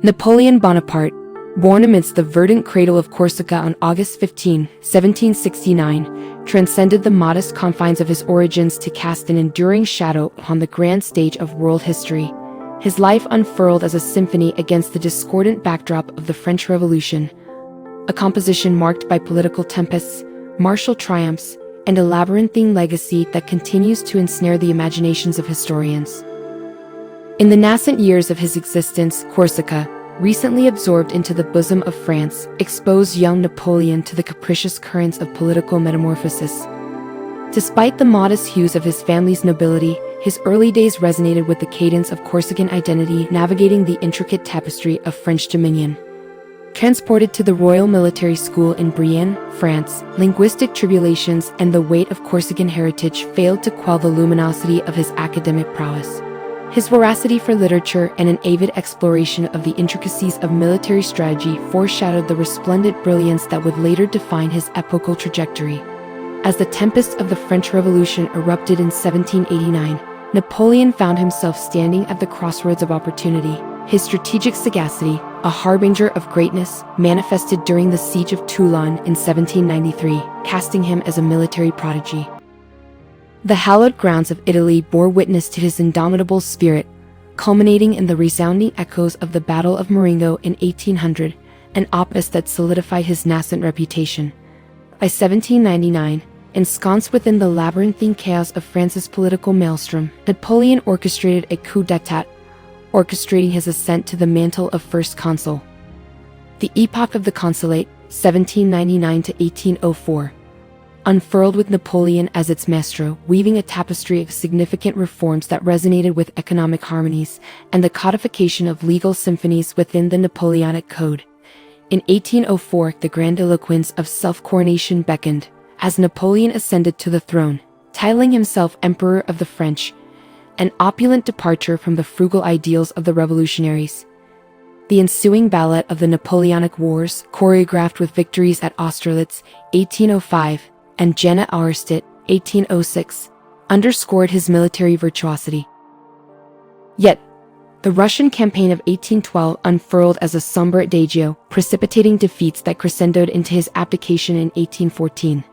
Napoleon Bonaparte, born amidst the verdant cradle of Corsica on August 15, 1769, transcended the modest confines of his origins to cast an enduring shadow upon the grand stage of world history. His life unfurled as a symphony against the discordant backdrop of the French Revolution, a composition marked by political tempests, martial triumphs, and a labyrinthine legacy that continues to ensnare the imaginations of historians. In the nascent years of his existence, Corsica, recently absorbed into the bosom of France, exposed young Napoleon to the capricious currents of political metamorphosis. Despite the modest hues of his family's nobility, his early days resonated with the cadence of Corsican identity, navigating the intricate tapestry of French dominion. Transported to the Royal Military School in Brienne, France, linguistic tribulations and the weight of Corsican heritage failed to quell the luminosity of his academic prowess. His voracity for literature and an avid exploration of the intricacies of military strategy foreshadowed the resplendent brilliance that would later define his epochal trajectory. As the tempests of the French Revolution erupted in 1789, Napoleon found himself standing at the crossroads of opportunity. His strategic sagacity, a harbinger of greatness, manifested during the Siege of Toulon in 1793, casting him as a military prodigy. The hallowed grounds of Italy bore witness to his indomitable spirit, culminating in the resounding echoes of the Battle of Marengo in 1800, an opus that solidified his nascent reputation. By 1799, ensconced within the labyrinthine chaos of France's political maelstrom, Napoleon orchestrated a coup d'état, orchestrating his ascent to the mantle of First Consul. The epoch of the Consulate, 1799 to 1804, unfurled with Napoleon as its maestro, weaving a tapestry of significant reforms that resonated with economic harmonies and the codification of legal symphonies within the Napoleonic Code. In 1804, the grandiloquence of self-coronation beckoned, as Napoleon ascended to the throne, titling himself Emperor of the French, an opulent departure from the frugal ideals of the revolutionaries. The ensuing ballet of the Napoleonic Wars, choreographed with victories at Austerlitz, 1805, and Jena Auerstedt, 1806, underscored his military virtuosity. Yet, the Russian campaign of 1812 unfurled as a somber adagio, precipitating defeats that crescendoed into his abdication in 1814.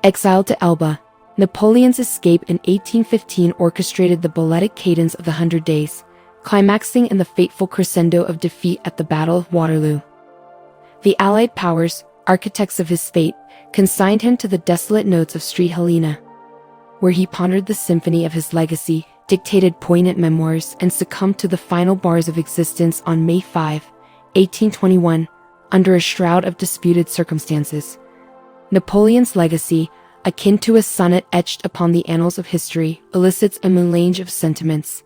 Exiled to Elba, Napoleon's escape in 1815 orchestrated the balletic cadence of the 100 Days, climaxing in the fateful crescendo of defeat at the Battle of Waterloo. The Allied powers, architects of his fate, consigned him to the desolate notes of Street Helena, where he pondered the symphony of his legacy, dictated poignant memoirs, and succumbed to the final bars of existence on May 5, 1821, under a shroud of disputed circumstances. Napoleon's legacy, akin to a sonnet etched upon the annals of history, elicits a melange of sentiments.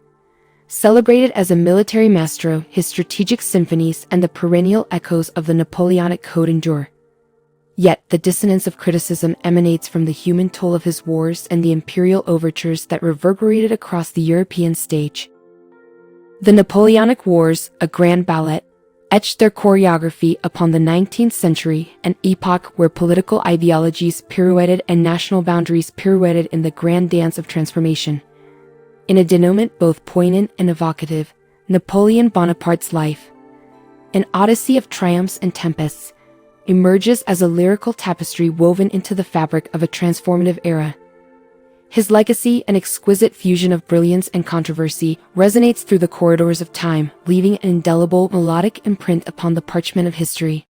Celebrated as a military maestro, his strategic symphonies and the perennial echoes of the Napoleonic Code endure. Yet, the dissonance of criticism emanates from the human toll of his wars and the imperial overtures that reverberated across the European stage. The Napoleonic Wars, a grand ballet, etched their choreography upon the 19th century, an epoch where political ideologies pirouetted and national boundaries pirouetted in the grand dance of transformation. In a denouement both poignant and evocative, Napoleon Bonaparte's life, an odyssey of triumphs and tempests, emerges as a lyrical tapestry woven into the fabric of a transformative era. His legacy, an exquisite fusion of brilliance and controversy, resonates through the corridors of time, leaving an indelible melodic imprint upon the parchment of history.